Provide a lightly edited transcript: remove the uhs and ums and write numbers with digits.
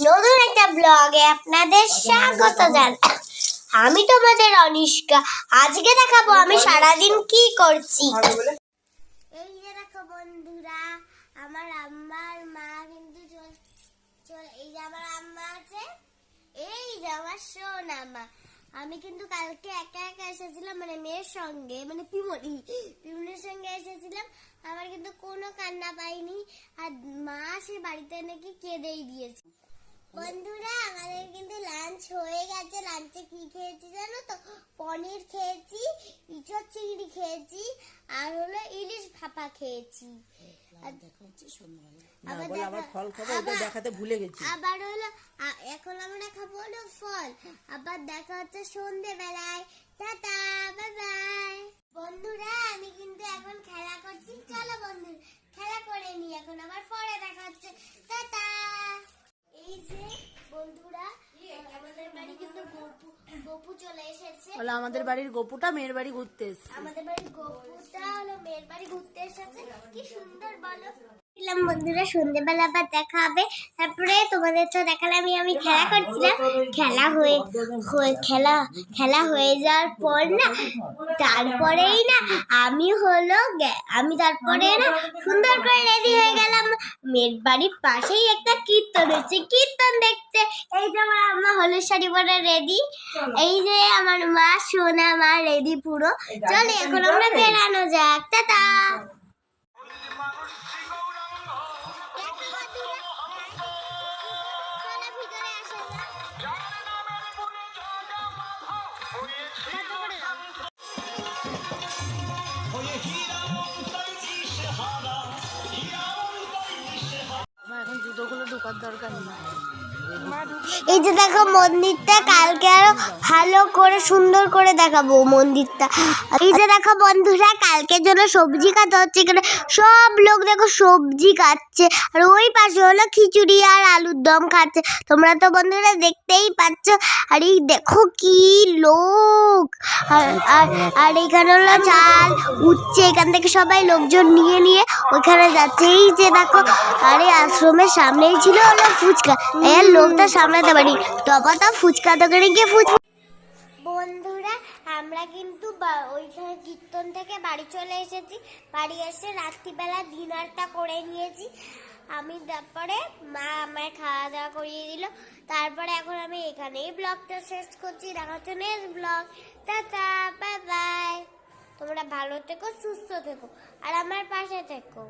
নতুন একটা ব্লগে আপনাদের স্বাগত জানাই। আমি তোমাদের অনিষ্কা। আজকে দেখাবো আমি সারাদিন কি করছি। এই যে দেখো বন্ধুরা, আমার আম্মার মা কিন্তু এই যে আমার আম্মা আছে, এই যে আমার সোনা মা। আমি কিন্তু কালকে একা একা এসেছিলাম, মানে মেয়ের সঙ্গে, মানে পিমনির সঙ্গে এসেছিলাম। আমার কিন্তু কোনো কান্না পাইনি, আর মা সে বাড়িতে নাকি কেঁদেই দিয়েছে। বন্ধুরা, আমাদের কিন্তু লাঞ্চ হয়ে গেছে। লাঞ্চে কি খেয়েছি জানো তো? পনির খেয়েছি, ইঁচড় চিংড়ি খেয়েছি, আর হলো ইলিশ ভাপা খেয়েছি। আবার হলো এখন আমরা খাবো হলো ফল। আবার দেখা হচ্ছে সন্ধ্যেবেলায়। Tata, bye bye. বন্ধুরা, আমি কিন্তু এখন খেলা করছি। চলো বন্ধু, খেলা করে নি, এখন আবার পরে দেখা হচ্ছে। টাটা। এই যে বন্ধুরা, আমাদের বাড়ি কিন্তু গপু চলে এসেছে। বলে আমাদের বাড়ির গপুটা মেয়ের বাড়ি ঘুরতে এসেছে। আমাদের বাড়ির গপুটা হলো মেয়ের বাড়ি ঘুরতে এসেছে। কি সুন্দর বলো। বন্ধুরা, সন্ধ্যেবেলা আবার দেখা হবে। তারপরে তোমাদের তো দেখালাম আমি খেলা করছিলাম। খেলা হয়ে যাওয়ার পর না, তারপরেই না আমি তারপরে না সুন্দর করে রেডি হয়ে গেলাম। মেয়ের বাড়ির পাশেই একটা কীর্তন হচ্ছে, কীর্তন দেখতে। এই যে আমার আম্মা হলুদ শাড়ি পরে রেডি, এই যে আমার মা সোনা মা রেডি পুরো। চলে এখন আমরা বেরানো যাক। টাটা। এখন জুতোগুলো ঢোকার দরকার নেই। এই যে দেখো মন্দিরটা, কালকে আরো ভালো করে সুন্দর করে দেখাবো মন্দিরটা। এই যে দেখো বন্ধুরা, কালকের জন্য সবজি কাটা হচ্ছে। এখানে সব লোক দেখো সবজি কাটছে, আর ওই পাশে হলো খিচুড়ি আর আলুর দম খাচ্ছে। তোমরা তো বন্ধুরা দেখতেই পাচ্ছ। আর এই দেখো কি লোক, আর এখানে হলো চাল উঠছে। এখান থেকে সবাই লোকজন নিয়ে নিয়ে ওইখানে যাচ্ছে। এই যে দেখো, আরে আশ্রমের সামনেই ছিল হলো ফুচকা। এর লোকটা সামলাতে পারি, টপাটা ফুচকা দোকানে গিয়ে বন্ধুরা, আমরা কিন্তু ওইখানে কীর্তন থেকে বাড়ি চলে এসেছি। বাড়ি এসে রাত্রিবেলা ডিনারটা করে নিয়েছি আমি। তারপরে মা আমায় খাওয়া দাওয়া করিয়ে দিল। তারপরে এখন আমি এখানেই ব্লগটা শেষ করছি। দেখা হচ্ছে next blog. Tata, bye bye. তোমরা ভালো থেকো, সুস্থ থেকো, আর আমার পাশে থেকো।